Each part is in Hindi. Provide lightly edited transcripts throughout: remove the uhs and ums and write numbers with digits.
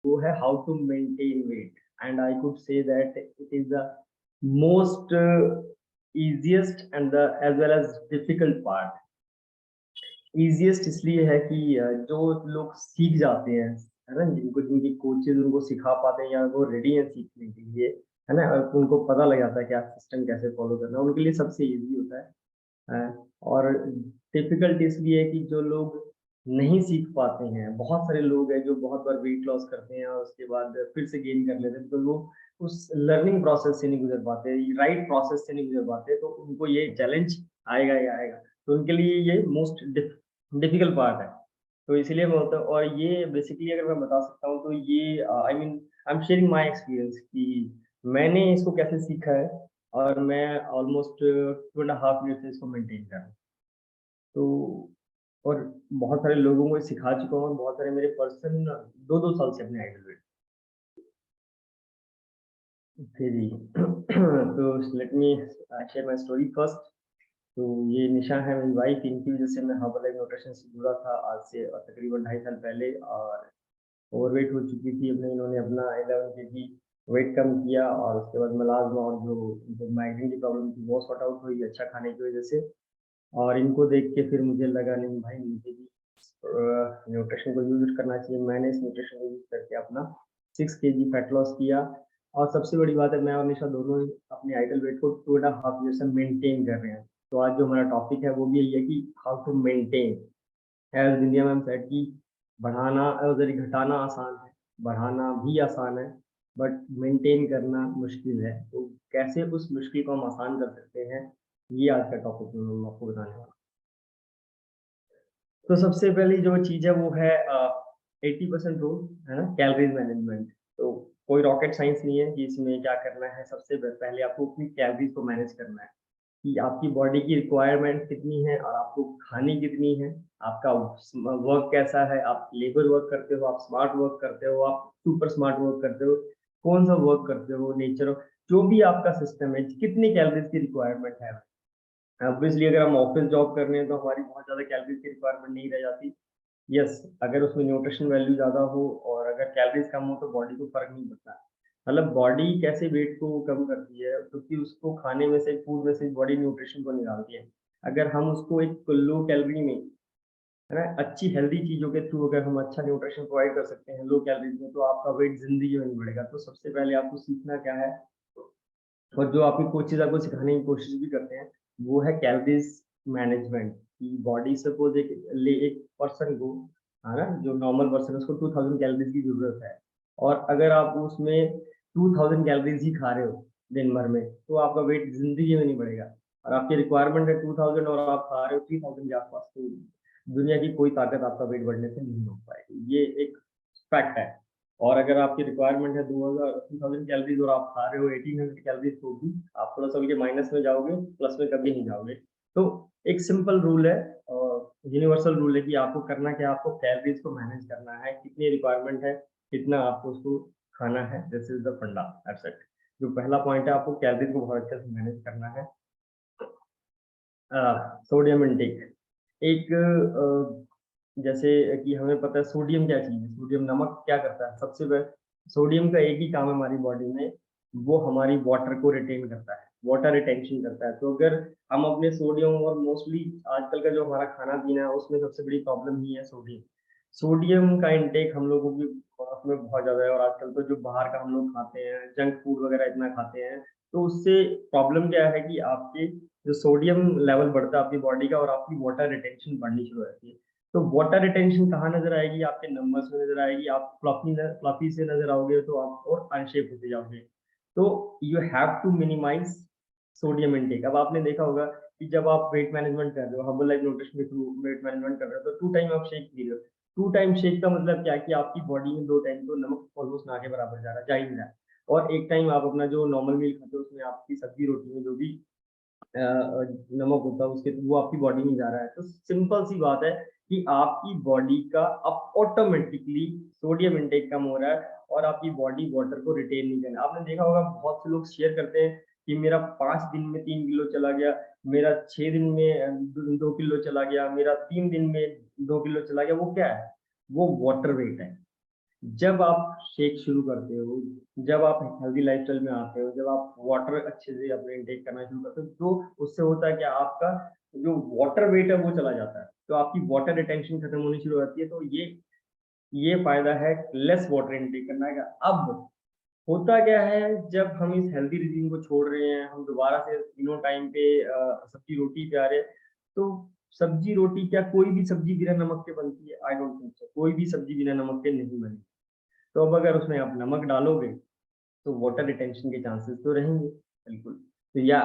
वो है how to maintain weight, and I could say that it is the most easiest and the as well as difficult part. easiest इसलिए है कि जो लोग सीख जाते हैं, है ना, जिनको जिनकी कोचेज उनको सिखा पाते हैं या वो रेडी हैं सीखने के लिए, है ना, उनको पता लग जाता है कि आप सिस्टम कैसे फॉलो करना है, उनके लिए सबसे इजी होता है। और डिफिकल्ट इसलिए है कि जो लोग नहीं सीख पाते हैं, बहुत सारे लोग हैं जो बहुत बार वेट लॉस करते हैं और उसके बाद फिर से गेन कर लेते हैं, तो वो उस लर्निंग प्रोसेस से नहीं गुजर पाते, राइट प्रोसेस से नहीं गुजर पाते, तो उनको ये चैलेंज आएगा ही आएगा। तो उनके लिए ये मोस्ट डिफिकल्ट पार्ट है। तो इसीलिए मैं बोलता हूँ, और ये बेसिकली अगर मैं बता सकता हूँ तो ये I mean I am sharing my experience कि मैंने इसको कैसे सीखा है, और मैं ऑलमोस्ट 2.5 ईयर से इसको मेंटेन कर रहा हूँ। तो और बहुत सारे लोगों को सिखा चुका हूँ, और बहुत सारे मेरे पर्सन 2-2 साल से अपने आइडल वेट थे जी। तो let me share my story first. तो ये निशा है मेरी वाइफ, इनकी वजह से मैं हर्बल न्यूट्रिशन से जुड़ा था आज से तकरीबन 2.5 साल पहले, और ओवरवेट हो चुकी थी अपने, इन्होंने अपना 11 केजी वेट कम किया, और उसके बाद मलाजमा और जो माइग्रेन की प्रॉब्लम थी वो सॉर्ट आउट हुई अच्छा खाने की वजह से। और इनको देख के फिर मुझे लगा नहीं भाई, मुझे भी न्यूट्रिशन को यूज करना चाहिए। मैंने इस न्यूट्रिशन को यूज करके अपना 6 केजी फैट लॉस किया, और सबसे बड़ी बात है मैं और निशा दोनों ही अपने आइडल वेट को 2.5 ईयर से मेंटेन कर रहे हैं। तो आज जो हमारा टॉपिक है वो भी यही है कि how to maintain. As India ma'am said कि बढ़ाना सॉरी घटाना आसान है, बढ़ाना भी आसान है, बट मेंटेन करना मुश्किल है। तो कैसे उस मुश्किल को हम आसान कर सकते हैं, ये आज का टॉपिक मैं आपको बताने वाला हूँ। तो सबसे पहली जो चीज़ है वो है 80% रूल, है ना, कैलोरीज मैनेजमेंट। तो कोई रॉकेट साइंस नहीं है कि इसमें क्या करना है। सबसे पहले आपको अपनी कैलोरीज को मैनेज करना है कि आपकी बॉडी की रिक्वायरमेंट कितनी है और आपको खानी कितनी है, आपका वर्क कैसा है, आप लेबर वर्क करते हो, आप स्मार्ट वर्क करते हो, आप सुपर स्मार्ट वर्क करते हो, कौन सा वर्क करते हो, नेचर, जो भी आपका सिस्टम है, कितनी कैलोरीज की रिक्वायरमेंट है। ऑब्वियसली अगर हम ऑफिस जॉब कर रहे हैं तो हमारी बहुत ज़्यादा कैलोरीज की रिक्वायरमेंट नहीं रह जाती। यस, अगर उसमें न्यूट्रिशन वैल्यू ज़्यादा हो और अगर कैलोरीज कम हो तो बॉडी को फ़र्क नहीं पड़ता। मतलब बॉडी कैसे वेट को कम करती है, क्योंकि उसको खाने में से, फूड में से बॉडी न्यूट्रिशन को निकालती है। अगर हम उसको एक लो कैलोरी में, है ना, अच्छी हेल्दी चीज़ों के थ्रू अगर हम अच्छा न्यूट्रिशन प्रोवाइड कर सकते हैं लो कैलोरीज में, तो आपका वेट ज़िंदगी में नहीं बढ़ेगा। तो सबसे पहले आपको सीखना क्या है, और जो आपके कोचेज़ आपको सिखाने की कोशिश भी करते हैं, वो है कैलोरीज़ मैनेजमेंट। कि बॉडी सपोज़ एक पर्सन को, है ना, जो नॉर्मल पर्सन है उसको 2000 कैलोरीज़ की ज़रूरत है, और अगर आप उसमें 2000 कैलोरीज़ ही खा रहे हो दिन भर में, तो आपका वेट ज़िंदगी में नहीं बढ़ेगा। और आपकी रिक्वायरमेंट है 2000 और आप खा रहे हो 3000 के आस-पास, तो दुनिया की कोई ताकत आपका वेट बढ़ने से नहीं रोक पाएगी। ये एक फैक्ट है। और अगर आपकी रिक्वायरमेंट है 2000 कैलोरीज और आप खा रहे हो 1800 कैलोरीज, तो भी आप थोड़ा सा उनके माइनस में जाओगे, प्लस में कभी नहीं जाओगे। तो एक सिंपल रूल है, यूनिवर्सल रूल है कि आपको करना क्या है, आपको कैलोरीज को मैनेज करना है, कितनी रिक्वायरमेंट है, कितना आपको उसको खाना है। दिस इज द फंडा, दैट्स इट। जो पहला पॉइंट है, आपको कैलोरीज को बहुत अच्छे से मैनेज करना है। सोडियम इनटेक, एक जैसे कि हमें पता है सोडियम क्या चीज़ है, सोडियम नमक क्या करता है। सबसे पहले सोडियम का एक ही काम है हमारी बॉडी में, वो हमारी वाटर को रिटेन करता है, वाटर रिटेंशन करता है। तो अगर हम अपने सोडियम, और मोस्टली आजकल का जो हमारा खाना पीना है उसमें सबसे बड़ी प्रॉब्लम ही है सोडियम। सोडियम का इंटेक हम लोगों की उसमें बहुत ज़्यादा है, और आजकल तो जो बाहर का हम लोग खाते हैं, जंक फूड वगैरह इतना खाते हैं, तो उससे प्रॉब्लम क्या है कि आपके जो सोडियम लेवल बढ़ता है आपकी बॉडी का, और आपकी वाटर रिटेंशन बढ़नी शुरू हो जाती है। तो वाटर रिटेंशन कहाँ नज़र आएगी, आपके नंबर्स में नज़र आएगी। आप फ्लफी से नज़र आओगे तो आप और अनशेप होते जाओगे। तो you have to minimise sodium intake. अब आपने देखा होगा कि जब आप वेट मैनेजमेंट कर रहे हो, हर्बल लाइफ न्यूट्रिशन के थ्रू वेट मैनेजमेंट कर रहे हो, तो 2 टाइम आप शेक पी रहे हो। 2 टाइम शेक का मतलब क्या है कि आपकी बॉडी में 2 टाइम तो नमक ऑलमोस्ट ना के बराबर जा रहा है, जा ही नहीं रहा है। और 1 टाइम आप अपना जो नॉर्मल मील खाते हो उसमें आपकी सब्जी रोटी में जो भी नमक होता है उसके, वो आपकी बॉडी में जा रहा है। तो सिंपल सी बात है कि आपकी बॉडी का अब ऑटोमेटिकली सोडियम इंटेक कम हो रहा है, और आपकी बॉडी वाटर को रिटेन नहीं कर रहा। आपने देखा होगा बहुत से लोग शेयर करते हैं कि मेरा 5 दिन में 3 किलो चला गया, मेरा 6 दिन में 2 किलो चला गया, मेरा 3 दिन में 2 किलो चला गया। वो क्या है? वो वाटर वेट है। जब आप शेक शुरू करते हो, जब आप हेल्दी लाइफ़स्टाइल में आते हो, जब आप वाटर अच्छे से अपने इनटेक करना शुरू करते हो, तो उससे होता है कि आपका जो वाटर वेट है वो चला जाता है। तो आपकी वाटर रिटेंशन खत्म होनी शुरू हो जाती है, तो ये फ़ायदा है लेस वाटर इनटेक करने का। अब होता क्या है जब हम इस हेल्दी रिजीम को छोड़ रहे हैं, हम दोबारा से तीनों टाइम पे सब्ज़ी-रोटी पे आ रहे हैं, तो सब्ज़ी-रोटी क्या कोई भी सब्ज़ी बिना नमक के बनती है? I don't think so. कोई भी सब्ज़ी बिना नमक के नहीं बनेगी। तो अब अगर उसमें आप नमक डालोगे, तो वाटर रिटेंशन के चांसेस तो रहेंगे, बिल्कुल। तो या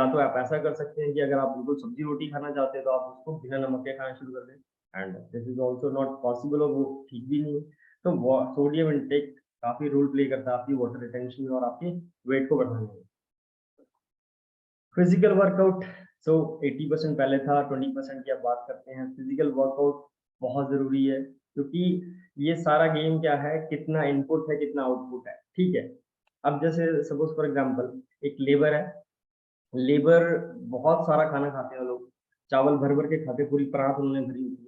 तो आप ऐसा कर सकते हैं कि अगर आप बिल्कुल सब्ज़ी-रोटी खाना चाहते हैं, तो आप उसको बिना नमक के खाना शुरू कर दें and this is also not possible और वो ठीक भी नहीं है। तो वा सोडियम इनटेक काफ़ी रोल प्ले करता है आपकी वाटर रिटेंशन में और आपके वेट को बढ़ाने में। फिज़िकल वर्कआउट सो 80% पहले था, 20% की अब बात करते हैं। फिज़िकल वर्कआउट बहुत ज़रूरी है क्योंकि ये सारा गेम क्या है, कितना इनपुट है, कितना आउटपुट है, ठीक है? अब जैसे सपोज़ फॉर एग्ज़ाम्पल एक लेबर है, लेबर बहुत सारा खाना खाते हैं वो लोग, चावल भर-भर के खाते हैं, पूरी परात उन्होंने भरी होती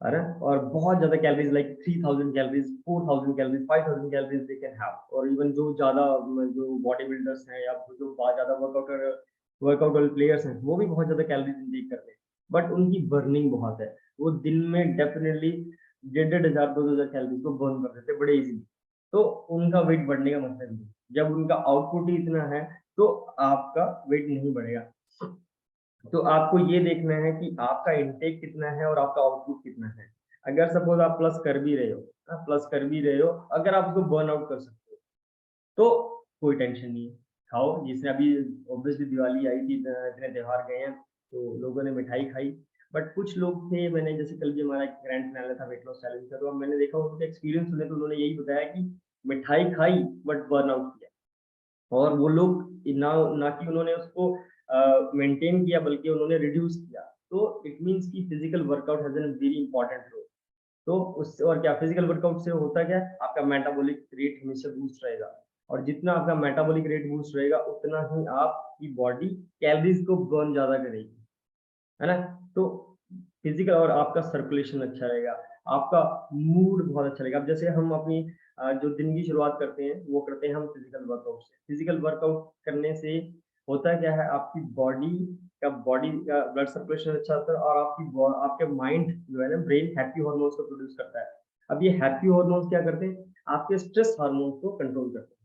है ना? और बहुत ज़्यादा calories like 3000 calories, 4000 calories, 5000 calories they can have और इवन जो ज़्यादा जो बॉडी बिल्डर्स हैं या जो बहुत ज़्यादा वर्कआउट वाले प्लेयर्स हैं, वो भी बहुत ज़्यादा कैलोरीज़ इनटेक करते हैं। बट उनकी बर्निंग बहुत है। वो दिन में डेफ़िनिटली डेढ़-डेढ़ हज़ार, 2,000 कैलोरीज़ को बर्न कर देते हैं बड़े ईज़िली। तो उनका वेट बढ़ने का मतलब नहीं है। जब उनका आउटपुट ही इतना है, तो आपका वेट नहीं बढ़ेगा। तो आपको ये देखना है कि आपका इनटेक कितना है और आपका आउटपुट कितना है। अगर सपोज़ आप प्लस कर भी रहे हो, प्लस कर भी रहे हो, अगर आप उसको बर्न आउट कर सकते हो, तो कोई टेंशन नहीं है। खाओ, जैसे अभी ऑब्वियसली दिवाली आई थी, इतने त्योहार गए हैं, तो लोगों ने मिठाई खाई। बट कुछ लोग थे, मैंने जैसे कल भी हमारा एक ग्रैंड फिनाले था वेट लॉस चैलेंज का, तो अब मैंने देखा उनके एक्सपीरियंस सुने तो उन्होंने यही बताया कि मिठाई खाई बट बर्न आउट किया। और वो लोग ना ना कि उन्होंने उसको मेंटेन किया बल्कि उन्होंने रिड्यूस किया। तो इट मीन्स कि physical workout has an very important role. तो उससे और क्या फिजिकल वर्कआउट से होता क्या है, आपका मेटाबॉलिक रेट हमेशा बूस्ट रहेगा और जितना आपका मेटाबॉलिक रेट बूस्ट रहेगा, उतना ही आपकी बॉडी कैलोरीज़ को बर्न ज़्यादा करेगी। है ना? तो फिज़िकल और आपका सर्कुलेशन अच्छा रहेगा, आपका मूड बहुत अच्छा रहेगा। अब जैसे हम अपनी जो दिन की शुरुआत करते हैं, वो करते हैं हम फिज़िकल वर्कआउट से। फिज़िकल वर्कआउट करने से होता क्या है, आपकी बॉडी का ब्लड सर्कुलेशन अच्छा होता है और आपके माइंड जो है ना, ब्रेन हैप्पी हार्मोन्स को प्रोड्यूस करता है। अब ये हैप्पी हार्मोन्स क्या करते हैं, आपके स्ट्रेस हार्मोन्स को कंट्रोल करते हैं।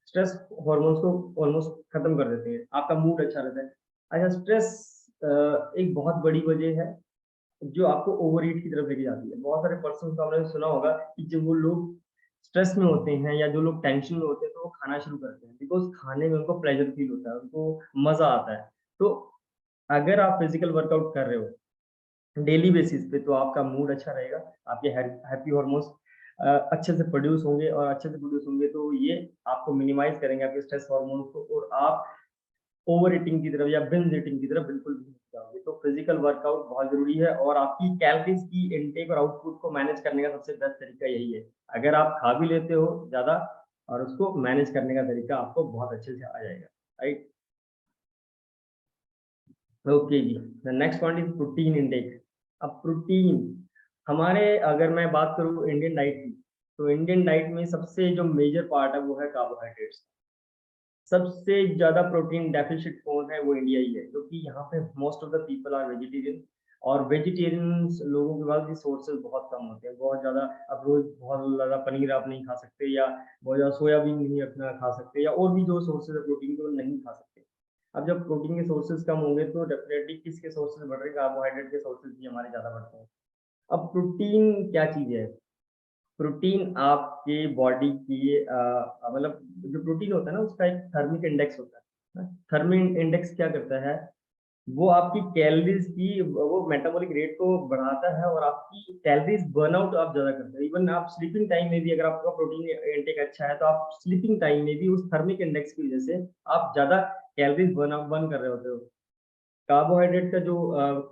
स्ट्रेस हार्मोन्स को ऑलमोस्ट खत्म कर देते हैं, आपका मूड अच्छा रहता है। अच्छा स्ट्रेस एक बहुत बड़ी वजह है, जो आपको ओवरईट की तरफ लेके जाती है। बहुत सारे पर्सन्स को आपने सुना होगा कि जब वो लोग स्ट्रेस में होते हैं या जो लोग टेंशन में होते हैं, तो वो खाना शुरू करते हैं बिकॉज़ खाने में उनको प्लेज़र फ़ील होता है, उनको मज़ा आता है। तो अगर आप फिज़िकल वर्कआउट कर रहे हो डेली बेसिस पे तो आपका मूड अच्छा रहेगा, आपके हैप्पी हार्मोन्स अच्छे से प्रोड्यूस होंगे और अच्छे से प्रोड्यूस होंगे तो ये आपको मिनिमाइज़ करेंगे आपके स्ट्रेस हार्मोन्स को और आप ओवर ईटिंग की तरफ या बिंज ईटिंग की तरफ बिल्कुल भी नहीं जाओगे। तो फिज़िकल वर्कआउट बहुत ज़रूरी है और आपकी कैलोरीज़ की इनटेक और आउटपुट को मैनेज करने का सबसे बेस्ट तरीका यही है। अगर आप खा भी लेते हो ज़्यादा और उसको मैनेज करने का तरीका आपको बहुत अच्छे से आ जाएगा, राइट? ओके जी, the next point is protein intake. अब प्रोटीन हमारे अगर मैं बात करूँ इंडियन डाइट की, तो इंडियन डाइट में सबसे जो मेजर पार्ट है वो है कार्बोहाइड्रेट्स। सबसे ज़्यादा प्रोटीन डेफ़िशिट कौन है? वो इंडिया ही है, क्योंकि यहाँ पे most of the people are vegetarian और वेजिटेरियंस लोगों के पास भी सोर्सेज़ बहुत कम होते हैं। बहुत ज़्यादा अब रोज़ बहुत ज़्यादा पनीर आप नहीं खा सकते या बहुत ज़्यादा सोयाबीन नहीं अपना खा सकते या और भी जो सोर्सेज़ है प्रोटीन के वो नहीं खा सकते। अब जब प्रोटीन के सोर्सेज़ कम होंगे तो डेफ़िनेटली किसके सोर्सेज़ बढ़ रहे हैं? कार्बोहाइड्रेट के सोर्सेज़ भी हमारे ज़्यादा बढ़ते हैं। अब प्रोटीन क्या चीज़ है? प्रोटीन आपके बॉडी की मतलब जो प्रोटीन होता है ना उसका एक थर्मिक इंडेक्स होता है। थर्मिक इंडेक्स क्या करता है? वो आपकी कैलोरीज़ की वो मेटाबॉलिक रेट को बढ़ाता है और आपकी कैलोरीज़ बर्नआउट आप ज़्यादा करते हो। इवन आप स्लीपिंग टाइम में भी अगर आपका प्रोटीन इनटेक अच्छा है तो आप स्लीपिंग टाइम में भी उस थर्मिक इंडेक्स की वज़ह से आप ज़्यादा कैलोरीज़ बर्न कर रहे होते हो। कार्बोहाइड्रेट का जो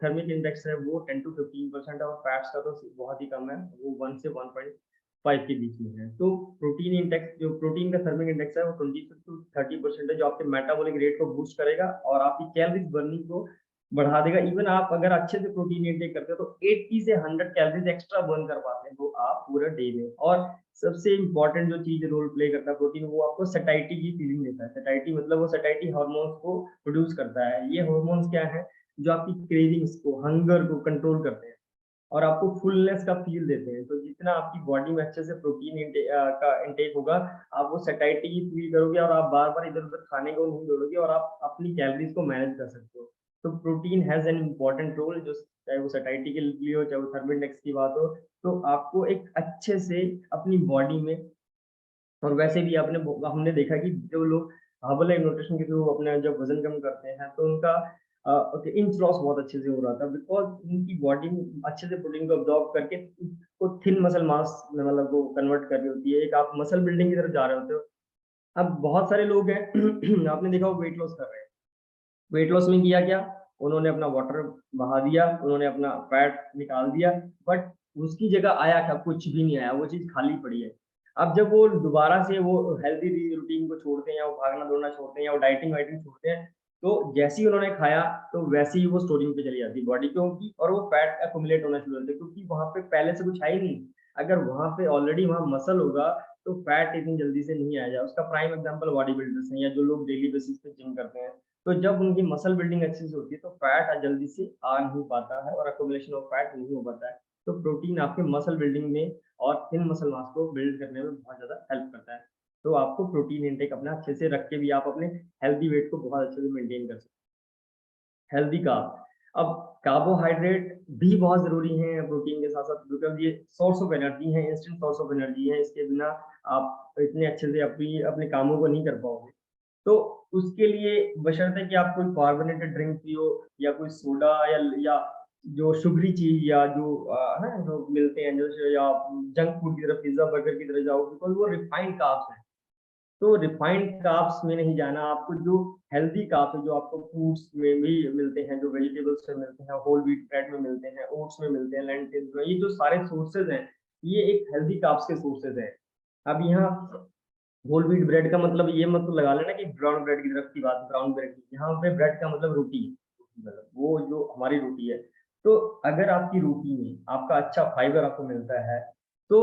थर्मिक इंडेक्स है वो 10 टू 15% और फैट्स का तो बहुत ही कम है, वो 1 से 1.5 के बीच में है। तो प्रोटीन इंडेक्स जो प्रोटीन का थर्मिक इंडेक्स है वो 20 टू 30% है जो आपके मेटाबॉलिक रेट को बूस्ट करेगा और आपकी कैलोरीज़ बर्निंग को बढ़ा देगा। इवन आप अगर अच्छे से प्रोटीन इनटेक करते हो तो 80 से 100 कैलोरीज एक्स्ट्रा बर्न कर पाते हैं वो आप पूरे डे में। और सबसे इम्पोर्टेंट जो चीज़ रोल प्ले करता है प्रोटीन, वो आपको सैटिस्फैक्शन की फीलिंग देता है। सैटिस्फैक्शन मतलब वो सैटिस्फैक्शन हार्मोन्स को प्रोड्यूस करता है। ये हार्मोन्स क्या है, जो आपकी क्रेविंग्स को, हंगर को कंट्रोल करते हैं और आपको फुलनेस का फ़ील देते हैं। तो जितना आपकी बॉडी में अच्छे से प्रोटीन का इंटेक होगा, आप वो सैटिस्फैक्शन फ़ील करोगे और आप बार-बार इधर-उधर खाने को नहीं दौड़ोगे और आप अपनी कैलोरीज़ को मैनेज कर सकते हो। तो protein has an important role, जो चाहे वो सैटिस्फैक्शन के लिए हो, चाहे वो थर्मोडेक्स की बात हो, तो आपको एक अच्छे से अपनी बॉडी में। और वैसे भी हमने देखा कि जो लोग हर्बल एंड न्यूट्रिशन के थ्रू अपना जब वज़न कम करते हैं, तो उनका इंच लॉस बहुत अच्छे से हो रहा था, बिकॉज़ उनकी बॉडी अच्छे से प्रोटीन को अब्ज़ॉर्ब करके उसको थिन मसल मास में मतलब वो कन्वर्ट कर रही होती है। एक आप मसल बिल्डिंग की तरफ जा रहे होते हो। अब बहुत सारे लोग हैं आपने देखा वो वेट लॉस कर रहे हैं। वेट लॉस में किया क्या? उन्होंने अपना वाटर बहा दिया, उन्होंने अपना फैट निकाल दिया, बट उसकी जगह आया क्या? कुछ भी नहीं आया, वो चीज़ खाली पड़ी है। अब जब वो दोबारा से वो हेल्दी रूटीन को छोड़ते हैं या वो भागना-दौड़ना छोड़ते हैं या वो डाइटिंग-वाइटिंग छोड़ते हैं, तो जैसे ही उन्होंने खाया, तो वैसे ही वो स्टोरिंग पे चली जाती है बॉडी, क्योंकि और वो फैट एक्युमुलेट होना शुरू हो जाता है, क्योंकि वहाँ पे पहले से कुछ है ही नहीं। अगर वहाँ पे ऑलरेडी वहाँ मसल होगा, तो फैट इतनी जल्दी से नहीं आएगा। उसका प्राइम एग्ज़ाम्पल बॉडी बिल्डर्स हैं या जो लोग डेली बेसिस पे जिम करते हैं। तो जब उनकी मसल बिल्डिंग अच्छे से होती है, तो फैट जल्दी से आ नहीं पाता है और एक्युमुलेशन ऑफ फैट नहीं हो पाता है। तो प्रोटीन आपके मसल बिल्डिंग में और थिन मसल मास को बिल्ड करने में बहुत ज़्यादा हेल्प करता है। तो आपको प्रोटीन इंटेक अपना अच्छे से रख के भी आप अपने हेल्दी वेट को बहुत अच्छे से मेंटेन कर सकते हैं। हेल्दी कार्ब, अब कार्बोहाइड्रेट भी बहुत ज़रूरी हैं प्रोटीन के साथ-साथ, बिकॉज़ ये सोर्स ऑफ एनर्जी है, इंस्टेंट सोर्स ऑफ एनर्जी है। इसके बिना आप इतने अच्छे से अपनी अपने कामों को नहीं कर पाओगे। तो उसके लिए बशर्ते कि आप कोई कार्बोनेटेड ड्रिंक पियो या कोई सोडा या जो शुगरी चीज़ या जो है ना, जो मिलते हैं जैसे, या जंक फूड की तरफ, पिज़्ज़ा, बर्गर की तरफ जाओ, बिकॉज़ वो रिफाइंड कार्ब्स हैं। तो रिफाइंड कार्ब्स में नहीं जाना, आपको जो हेल्दी कार्ब्स है, जो आपको फ्रूट्स में भी मिलते हैं, जो वेजिटेबल्स में मिलते हैं, होल व्हीट ब्रेड में मिलते हैं, ओट्स में मिलते हैं, लेंटिल्स में, ये जो सारे सोर्सेज़ हैं, ये एक हेल्दी कार्ब्स के सोर्सेज़ हैं। अब यहाँ होल व्हीट ब्रेड का मतलब ये मत लगा लेना कि ब्राउन ब्रेड की तरफ की बात, ब्राउन ब्रेड की। यहाँ पे ब्रेड का मतलब रोटी, मतलब वो जो हमारी रोटी है। तो अगर आपकी रोटी में आपका अच्छा फाइबर आपको मिलता है, तो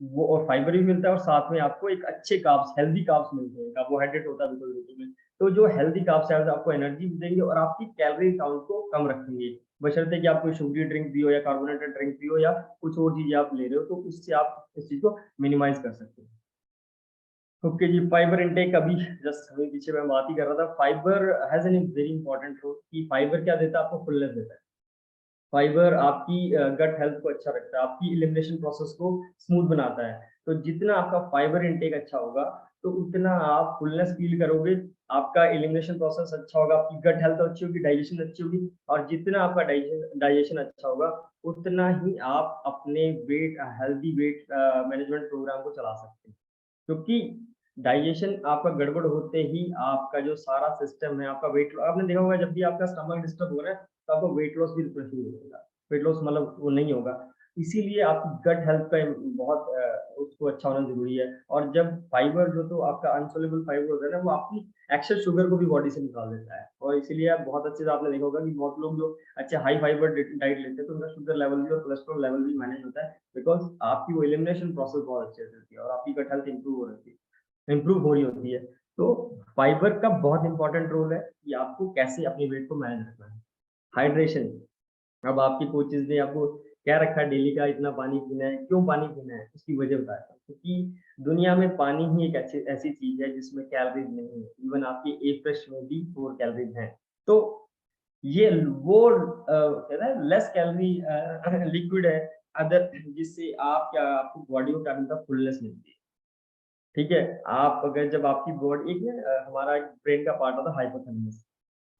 वो, और फाइबर भी मिलता है और साथ में आपको एक अच्छे कार्ब्स, हेल्दी कार्ब्स मिलते हैं, कार्बोहाइड्रेट होता है बिल्कुल रोटी में। तो जो हेल्दी कार्ब्स है आपको एनर्जी भी देंगे और आपकी कैलोरी काउंट को कम रखेंगे। बशर्ते कि आप कोई शुगरी ड्रिंक पियो या कार्बोनेटेड ड्रिंक पियो या कुछ और चीज़ें आप ले रहे हो, तो उससे आप इस चीज़ को मिनिमाइज़ कर सकते हो। ओके जी, फाइबर इंटेक अभी जस्ट अभी पीछे मैं बात ही कर रहा था। Fibre has an very important role, कि फाइबर क्या देता है आपको? फुलनेस देता है। फाइबर आपकी गट हेल्थ को अच्छा रखता है, आपकी एलिमिनेशन प्रोसेस को स्मूथ बनाता है। तो जितना आपका फाइबर इंटेक अच्छा होगा, तो उतना आप फुलनेस फ़ील करोगे, आपका एलिमिनेशन प्रोसेस अच्छा होगा, आपकी गट हेल्थ अच्छी होगी, डाइजेशन अच्छी होगी, और जितना आपका डाइजेशन अच्छा होगा, उतना ही आप अपने हेल्दी वेट मैनेजमेंट प्रोग्राम को चला सकते हैं। क्योंकि डाइजेशन आपका गड़बड़ होते ही आपका जो सारा सिस्टम है, आपका वेट आपने देखा होगा, जब भी आपका स्टमक डिस्टर्ब हो रहा है, तो आपको वेट लॉस भी रुकना शुरू हो जाएगा। वेट लॉस मतलब वो नहीं होगा। इसीलिए आपकी गट हेल्थ का बहुत उसको अच्छा होना ज़रूरी है। और जब फाइबर जो, तो आपका अनसोल्युबल फाइबर होता है ना, वो आपकी एक्सेस शुगर को भी बॉडी से निकाल देता है। और इसीलिए आप बहुत अच्छे से आपने देखा होगा कि बहुत लोग जो अच्छे हाई फाइबर डाइट लेते हैं, तो उनका शुगर लेवल भी और कोलेस्ट्रॉल लेवल भी मैनेज होता है, बिकॉज़ आपकी वो एलिमिनेशन प्रोसेस बहुत अच्छे से होती है और आपकी गट हेल्थ इंप्रूव हो रही होती है। तो फाइबर का बहुत इंपॉर्टेंट रोल है कि आपको कैसे अपने वेट को मैनेज रखना है। हाइड्रेशन, अब आपके कोचेज़ ने आपको क्या रखा है डेली का इतना पानी पीना है, क्यों पानी पीना है? उसकी वजह बताता हूँ, क्योंकि दुनिया में पानी ही एक ऐसी ऐसी चीज़ है जिसमें कैलोरीज़ नहीं है। इवन आपकी एक फ्रेश में भी 4 कैलोरीज़ हैं। तो ये वो कहते हैं लेस कैलोरी लिक्विड है, अदर, जिससे आप क्या, आपको बॉडी को क्या मिलता है? फुलनेस मिलती है। ठीक है? आप अगर जब आपकी बॉडी एक ना हमारा एक ब्रेन का पार्ट होता है हाइपोथैलेमस,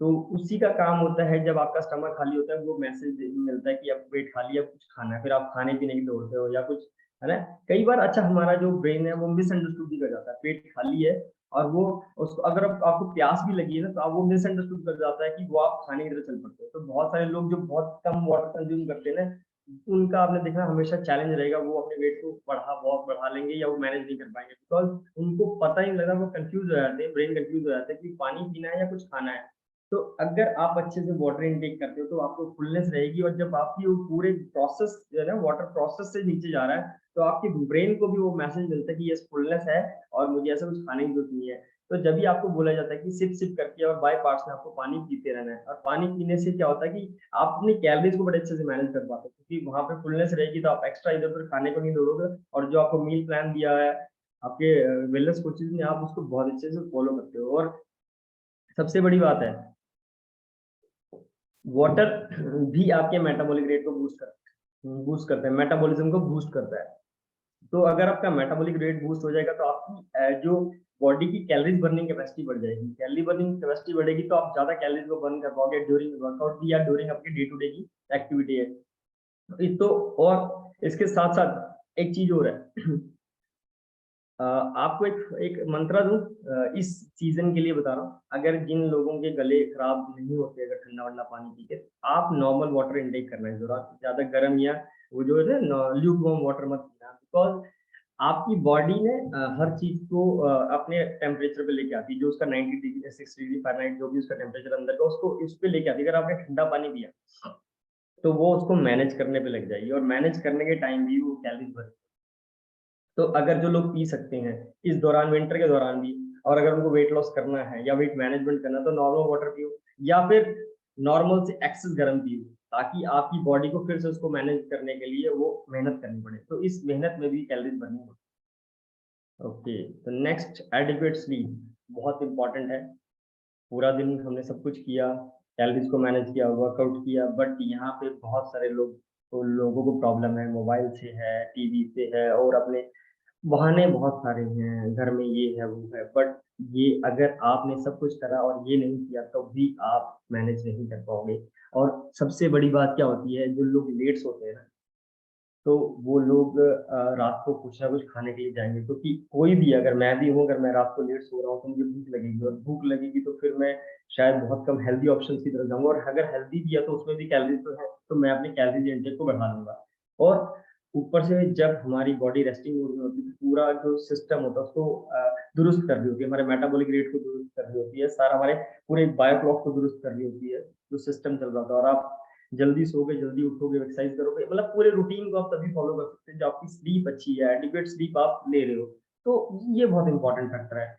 तो उसी का काम होता है, जब आपका स्टमक खाली होता है, वो मैसेज मिलता है कि अब पेट खाली है, अब कुछ खाना है, फिर आप खाने-पीने की दौड़ते हो या कुछ, है ना? कई बार अच्छा हमारा जो ब्रेन है वो मिसअंडरस्टूड भी कर जाता है, पेट खाली है और वो उसको अगर आपको प्यास भी लगी है ना, तो आप वो मिसअंडरस्टूड कर जाता है कि वो आप खाने की तरफ चल पड़ते हो। तो बहुत सारे लोग जो बहुत कम वाटर कंज़्यूम करते हैं ना, उनका आपने देखा हमेशा चैलेंज रहेगा, वो अपने वेट को बहुत बढ़ा लेंगे या वो मैनेज नहीं कर पाएँगे, बिकॉज़ उनको पता ही नहीं लगा, वो कन्फ्यूज़ हो जाते हैं, ब्रेन कन्फ्यूज़ हो जाता है कि पानी पीना है या कुछ खाना है। तो अगर आप अच्छे से वाटर इनटेक करते हो तो आपको फुलनेस रहेगी, और जब आपकी वो पूरे प्रोसेस जो है ना वाटर प्रोसेस से नीचे जा रहा है, तो आपके ब्रेन को भी वो मैसेज मिलता है कि यस फुलनेस है और मुझे ऐसा कुछ खाने की जरूरत नहीं है। तो जब भी आपको बोला जाता है कि सिप सिप करके और बाय पार्ट्स में आपको पानी पीते रहना है, और पानी पीने से क्या होता है कि आप अपनी कैलोरीज को बड़े अच्छे से मैनेज कर पाते हो, क्योंकि वहां पे फुलनेस रहेगी तो आप एक्स्ट्रा इधर उधर खाने को नहीं दौड़ोगे, और जो आपको मील प्लान दिया है आपके वेलनेस कोचेज ने, आप उसको बहुत अच्छे से फॉलो करते हो। और सबसे बड़ी बात है, वाटर भी आपके मेटाबॉलिक रेट को बूस्ट करता है, मेटाबॉलिज्म को बूस्ट करता है। तो अगर आपका मेटाबॉलिक रेट बूस्ट हो जाएगा तो आपकी जो बॉडी की कैलोरीज बर्निंग कैपेसिटी बढ़ जाएगी। कैलोरी बर्निंग कैपेसिटी बढ़ेगी तो आप ज्यादा कैलोरीज को बर्न कर पाओगे ड्यूरिंग वर्कआउट की या ड्यूरिंग आपकी डे टू डे की एक्टिविटी है। तो और इसके साथ साथ एक चीज और है आपको एक एक मंत्रा दूं, इस सीजन के लिए बता रहा हूँ। अगर जिन लोगों के गले खराब नहीं होते अगर ठंडा वंडा पानी पी के, आप नॉर्मल वाटर इनटेक करना है जरूर, ज्यादा गर्म या वो जो है ल्यूक वार्म वाटर मत पीना, बिकॉज आपकी बॉडी ने हर चीज को अपने टेम्परेचर पे लेके आती है, जो उसका 90 डिग्री 60 डिग्री फ़ारेनहाइट जो भी उसका टेम्परेचर अंदर का उसको इस पे लेके आती है। अगर आपने ठंडा पानी पिया तो वो उसको मैनेज करने पे लग जाएगी, और मैनेज करने के टाइम भी वो कैलोरीज बर्न। तो अगर जो लोग पी सकते हैं इस दौरान, विंटर के दौरान भी, और अगर उनको वेट लॉस करना है या वेट मैनेजमेंट करना है, तो नॉर्मल वाटर पियो, या फिर नॉर्मल से एक्सेस गर्म पियो, ताकि आपकी बॉडी को फिर से उसको मैनेज करने के लिए वो मेहनत करनी पड़े। तो इस मेहनत में भी कैलोरीज बर्निंग होती है। ओके, तो नेक्स्ट, एडिक्वेट स्लीप बहुत इंपॉर्टेंट है। पूरा दिन हमने सब कुछ किया, कैलोरीज को मैनेज किया, वर्कआउट किया, बट यहाँ पे बहुत सारे लोग, तो लोगों को प्रॉब्लम है, मोबाइल से है, टीवी से है, और अपने बहाने बहुत सारे हैं, घर में ये है वो है, बट ये अगर आपने सब कुछ करा और ये नहीं किया तो भी आप मैनेज नहीं कर पाओगे। और सबसे बड़ी बात क्या होती है, जो लोग लेट सोते हैं ना, तो वो लोग रात को कुछ ना कुछ खाने के लिए जाएँगे, क्योंकि कोई भी, अगर मैं भी हूँ, अगर मैं रात को लेट सो रहा हूँ तो मुझे भूख लगेगी, और भूख लगेगी तो फिर मैं शायद बहुत कम हेल्दी ऑप्शंस की तरफ जाऊँगा, और अगर हेल्दी भी है तो उसमें भी कैलोरीज़ तो है, तो मैं अपनी कैलोरीज़ इंटेक को बढ़ा लूँगा। और ऊपर से जब हमारी बॉडी रेस्टिंग मोड में होती है, तो पूरा जो सिस्टम होता है उसको दुरुस्त कर रही होती है, हमारे मेटाबॉलिक रेट को दुरुस्त कर रही होती है, सारा हमारे पूरे बायो क्लॉक को दुरुस्त कर रही होती है, जो सिस्टम चल रहा था। और आप जल्दी सोओगे, जल्दी उठोगे, एक्सरसाइज करोगे, मतलब पूरे रूटीन को आप तभी फॉलो कर सकते हैं जब आपकी स्लीप अच्छी है, एडिक्वेट स्लीप आप ले रहे हो। तो ये बहुत इंपॉर्टेंट फैक्टर है।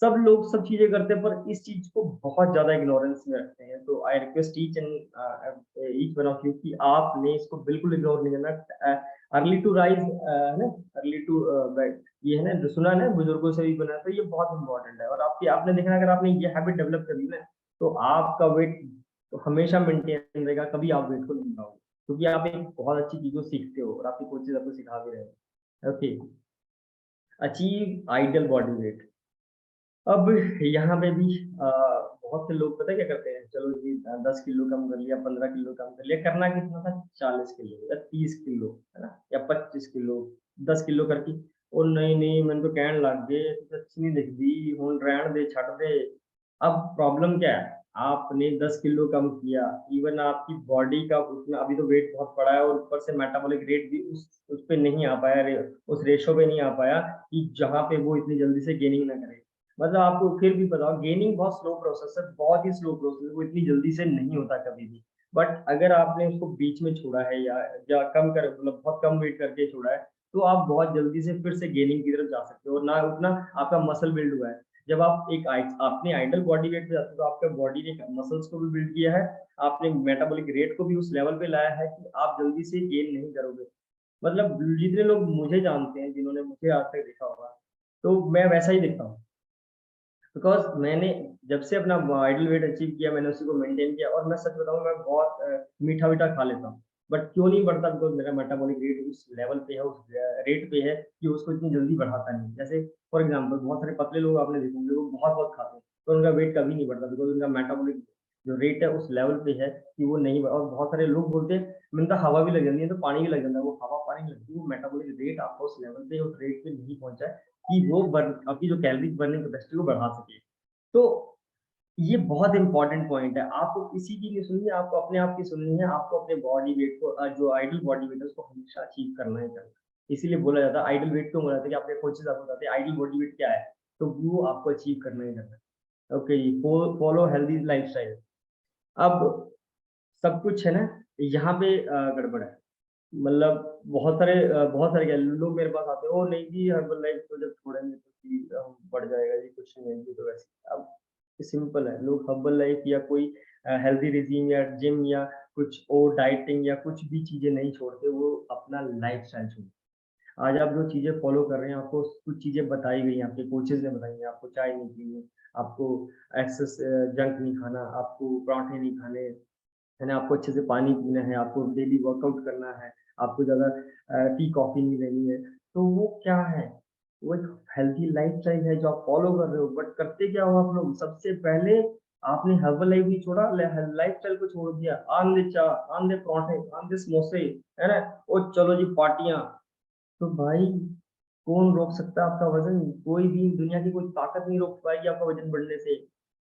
सब लोग सब चीजें करते हैं पर इस चीज को बहुत ज्यादा इग्नोरेंस में रखते हैं। तो I request each one of you कि आपने इसको बिल्कुल इग्नोर नहीं करना। अर्ली टू राइज है ना, अर्ली टू बेड, ये है ना जो सुना है ना बुजुर्गों से भी बना, तो ये बहुत इंपॉर्टेंट है। और आपकी आपने देखना, अगर आपने ये हैबिट डेवलप कर ली ना, तो आपका वेट तो हमेशा मेंटेन रहेगा, कभी आप वेट को नहीं बढ़ाओगे, क्योंकि आप एक बहुत अच्छी चीज़ को सीखते हो और आपके कोचेज़ आपको सिखा भी रहे हैं। Okay, achieve ideal body weight. अब यहाँ पे भी बहुत से लोग पता है क्या करते हैं, चलो जी 10 किलो कम कर लिया, 15 किलो कम कर लिया, करना कितना था 40 किलो या 30 किलो, है ना, या 25 किलो, 10 किलो करके, ओ नहीं नहीं मैंने तो कहन लग गए तुझे अच्छी नहीं दिखती, हुण रहन दे छड़ दे। अब प्रॉब्लम क्या है, आपने 10 किलो कम किया, इवन आपकी बॉडी का उतना अभी तो वेट बहुत बड़ा है, और ऊपर से मेटाबॉलिक रेट भी उस पे नहीं आ पाया, उस रेशो पे नहीं आ पाया कि जहाँ पे वो इतनी जल्दी से गेनिंग ना करे। मतलब आपको फिर भी बताओ, गेनिंग बहुत स्लो प्रोसेस है, बहुत ही स्लो प्रोसेस है, वो इतनी जल्दी से नहीं होता कभी भी। बट अगर आपने उसको बीच में छोड़ा है, या कम कर मतलब बहुत कम वेट करके छोड़ा है, तो आप बहुत जल्दी से फिर से गेनिंग की तरफ जा सकते हो, और ना उतना आपका मसल बिल्ड हुआ है। जब आप एक अपने आइडल बॉडी वेट पे जाते हो, तो आपका बॉडी ने मसल्स को भी बिल्ड किया है, आपने मेटाबॉलिक रेट को भी उस लेवल पे लाया है कि आप जल्दी से गेन नहीं करोगे। मतलब जितने लोग मुझे जानते हैं, जिन्होंने मुझे आज तक देखा होगा, तो मैं वैसा ही दिखता हूँ। बिकॉज़ मैंने जब से अपना आइडल वेट अचीव किया, मैंने उसी को मेंटेन किया, और मैं सच बताऊँ, मैं बहुत मीठा-वीठा खा लेता हूँ। बट क्यों नहीं बढ़ता, बिकॉज़ मेरा मेटाबॉलिक रेट उस लेवल पे है, उस रेट पे है कि उसको इतनी जल्दी बढ़ाता नहीं। जैसे फॉर एग्ज़ाम्पल बहुत सारे पतले लोग आपने देखे होंगे, वो बहुत-बहुत खाते हैं, तो उनका वेट कभी नहीं बढ़ता, बिकॉज़ उनका मेटाबॉलिक जो रेट है उस लेवल पे है कि वो नहीं बढ़। और बहुत सारे लोग बोलते हैं, मैंने तो हवा भी लग जाती है, तो पानी भी लग जाता है, वो हवा पानी लगती है, वो मेटाबॉलिक रेट आपका उस लेवल पे, उस रेट पे नहीं पहुँचा है कि वो बर्न आपकी जो कैलोरी बर्निंग कैपेसिटी को बढ़ा सके। तो ये बहुत इम्पोर्टेंट पॉइंट है। आपको किसी की नहीं सुननी है, आपको अपने आप की सुननी है, आपको अपने बॉडी वेट को जो आइडल बॉडी वेट है उसको हमेशा अचीव करना ही करना है। इसीलिए बोला जाता है आइडल वेट क्यों बोला जाता है, कि आपके कोचेज़ आपको बताते हैं आइडल बॉडी वेट क्या है, तो वो आपको अचीव करना ही करना है। ओके जी, फॉलो हेल्दी लाइफ़स्टाइल। अब सब कुछ है ना, यहाँ पे गड़बड़ है। मतलब बहुत सारे क्या लोग मेरे पास आते हैं, "ओह! नहीं जी, हर्बल लाइफ तो जब छोड़ेंगे तो जी बढ़ जाएगा जी, कुछ नहीं जी, तो वैसे।" अब सिंपल है, लोग हर्बल लाइफ या कोई हेल्दी रेज़ीम या जिम या कुछ और डाइटिंग या कुछ भी चीज़ें नहीं छोड़ते, वो अपना लाइफ़स्टाइल छोड़ते। आज आप जो चीज़ें फ़ॉलो कर रहे हैं, आपको कुछ चीज़ें बताई गई हैं, आपके कोचेज़ ने बताई हैं, आपको चाय नहीं पीनी, आपको एक्सेस जंक नहीं खाना, आपको पराठे नहीं खाने, है ना? आपको अच्छे से पानी पीना है, आपको डेली वर्कआउट करना है, आपको ज़्यादा टी, कॉफ़ी नहीं लेनी है। तो वो क्या है? वो एक हेल्थी लाइफ़स्टाइल है जो आप फ़ॉलो कर रहे हो, बट करते क्या हो आप लोग? सबसे पहले आपने हर्बल लाइफ़ नहीं छोड़ा, लाइफ़स्टाइल को छोड़ दिया। आन दे चाह, आन दे पराठे, आन दे समोसे, है ना? और चलो जी पार्टियाँ। तो भाई कौन रोक सकता है आपका वज़न? कोई भी दुनिया की कोई ताकत नहीं रोक पाएगी आपका वज़न बढ़ने से।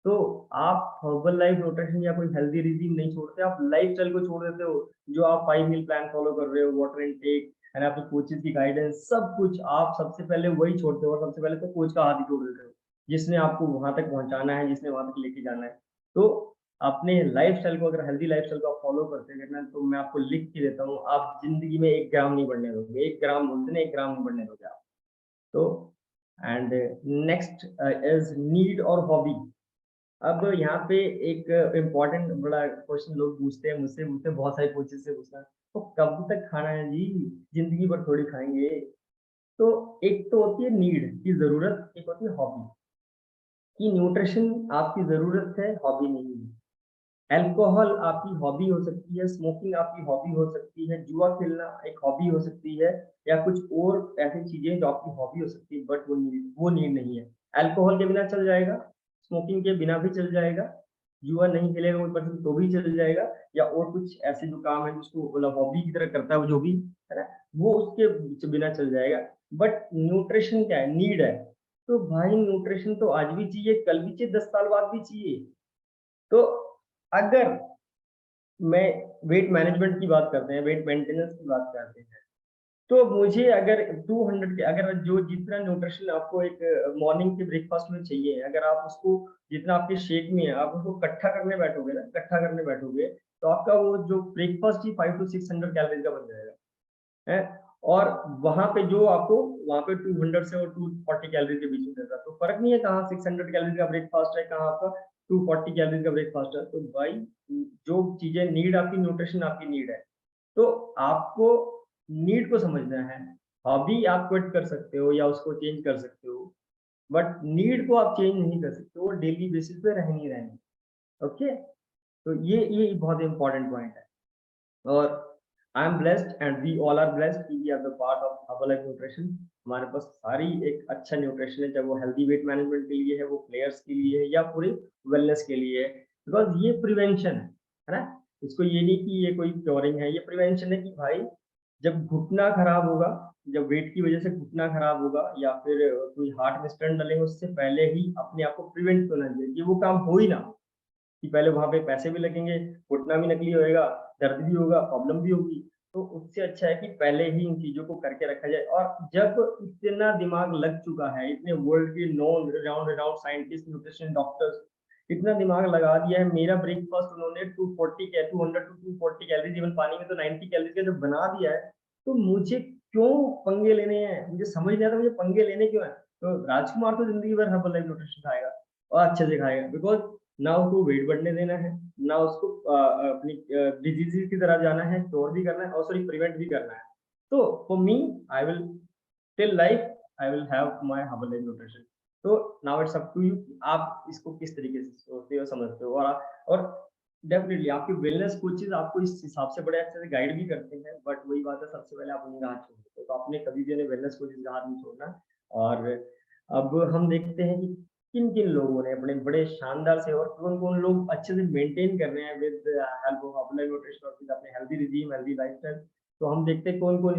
तो आप हर्बल लाइफ न्यूट्रिशन या कोई हेल्दी रिजीम नहीं छोड़ते, आप लाइफ़स्टाइल को छोड़ देते हो। जो आप 5 मील प्लान फ़ॉलो कर रहे हो, वाटर इनटेक एंड आपके कोचेज़ की गाइडेंस सब कुछ आप सबसे पहले वही छोड़ते हो और सबसे पहले तो कोच का हाथ ही तोड़ देते हो, जिसने आपको वहाँ तक पहुँचाना है, जिसने वहाँ तक लेके जाना है। तो अपने लाइफ़स्टाइल को अगर हेल्दी लाइफ़स्टाइल को आप फ़ॉलो करते हैं ना, तो मैं आपको लिख के देता हूँ, आप ज़िंदगी में 1 ग्राम नहीं बढ़ने दोगे। 1 ग्राम बोलते हैं ना, 1 ग्राम नहीं बढ़ने दोगे आप। तो एंड नेक्स्ट इज़ नीड और हॉबी। अब यहाँ पे एक इम्पोर्टेंट बड़ा क्वेश्चन लोग पूछते हैं, मुझसे पूछते हैं, बहुत सारे कोचेज़ से पूछते हैं, "तो कब तक खाना है जी? ज़िंदगी भर थोड़ी खाएँगे।" तो एक तो होती है नीड की ज़रूरत, एक होती है हॉबी, कि न्यूट्रिशन आपकी ज़रूरत है, हॉबी नहीं है। अल्कोहल आपकी हॉबी हो सकती है, स्मोकिंग आपकी हॉबी हो सकती है, जुआ खेलना एक हॉबी हो सकती है या कुछ और ऐसी चीज़ें जो आपकी हॉबी हो सकती है बट वो नीड नहीं है। अल्कोहल के बिना चल जाएगा, स्मोकिंग के बिना भी चल जाएगा, जुआ नहीं खेलेगा कोई पर्सन तो भी चल जाएगा या और कुछ ऐसे जो काम है जिसको मतलब हॉबी की तरह करता है वो जो भी, है ना? वो उसके बिना चल जाएगा। बट न्यूट्रिशन क्या है? नीड है। तो भाई न्यूट्रिशन तो आज भी चाहिए, कल भी चाहिए, 10 साल बाद भी चाहिए। तो अगर मैं वेट मैनेजमेंट की बात करते हैं, वेट मेंटेनेंस की बात करते हैं, तो मुझे अगर 200 के अगर जो जितना न्यूट्रिशन आपको एक मॉर्निंग के ब्रेकफ़ास्ट में चाहिए, अगर आप उसको जितना आपके शेक में है, आप उसको इकट्ठा करने बैठोगे ना, इकट्ठा करने बैठोगे, तो आपका वो जो ब्रेकफ़ास्ट ही 5 टू 600 कैलोरीज़ का बन जाएगा, हैं? और वहाँ पे जो आपको वहाँ पे 200 से और 240 कैलोरीज़ के बीच में रहता है, तो फ़र्क नहीं है कहाँ 600 कैलोरीज़ का ब्रेकफ़ास्ट है, कहाँ आपका 240 कैलोरीज़ का ब्रेकफ़ास्ट है। तो भाई जो चीज़ें नीड आपकी न्यूट्रिशन आपकी नीड है। तो आपको नीड को समझना है। हॉबी आप क्विट कर सकते हो या उसको चेंज कर सकते हो, बट नीड को आप चेंज नहीं कर सकते, वो डेली बेसिस पे रहनी ही रहनी है। ओके? तो ये बहुत इम्पोर्टेंट पॉइंट है। और I am blessed and we all are blessed कि we are the part of herbal nutrition. हमारे पास सारी एक अच्छा न्यूट्रिशन है, चाहे वो हेल्दी वेट मैनेजमेंट के लिए है, वो प्लेयर्स के लिए है या पूरे वेलनेस के लिए है। बिकॉज़ ये प्रिवेंशन है ना? इसको ये नहीं कि ये कोई क्योरिंग है, ये प्रिवेंशन है कि भाई जब घुटना खराब होगा, जब वेट की वज़ह से घुटना खराब होगा या फिर कोई हार्ट में स्टेंट डलेंगे, उससे पहले ही अपने आप को प्रिवेंट करना चाहिए कि वो काम हो ही ना। कि पहले वहाँ पे पैसे भी लगेंगे, घुटना भी नकली होएगा, दर्द भी होगा, प्रॉब्लम भी होगी। तो उससे अच्छा है कि पहले ही इन चीज़ों को करके रखा जाए और जब इतना दिमाग लग चुका है, इतने वर्ल्ड के known renowned scientist, nutrition doctors इतना दिमाग लगा दिया है, मेरा ब्रेकफ़ास्ट उन्होंने 200 टू 240 कैलोरीज़ इवन पानी में तो 90 कैलोरीज़ का जब बना दिया है, तो मुझे क्यों पंगे लेने हैं? मुझे समझ नहीं आता मुझे पंगे लेने क्यों हैं? तो राजकुमार तो ज़िंदगी भर हर्बल लाइफ न्यूट्रिशन खाएगा और अच्छे से खाएगा बिकॉज़ ना उसको वेट बढ़ने देना है, ना उसको अपनी डिजीज़ेज़ की तरफ जाना है, क्योर भी करना है और सॉरी प्रिवेंट भी करना है। तो for me I will till life I will have my herbal nutrition. तो now it's up to you कि आप इसको किस तरीके से सोचते हो, समझते हो और डेफ़िनिटली आपके वेलनेस कोचेज़ आपको इस हिसाब से बड़े अच्छे से गाइड भी करते हैं, बट वही बात है सबसे पहले आप उन्हीं का हाथ छोड़ते हो। तो आपने कभी भी अपने वेलनेस कोचेज़ का हाथ नहीं छोड़ना और अब हम देखते हैं कि किन-किन लोगों ने अपने बड़े शानदार से और कौन-कौन लोग अच्छे से मेंटेन कर रहे हैं विद हेल्प ऑफ अपना न्यूट्रिशन और विद अपने हेल्दी रिजीम, हेल्दी लाइफ़स्टाइल। तो हम देखते हैं कौन-कौन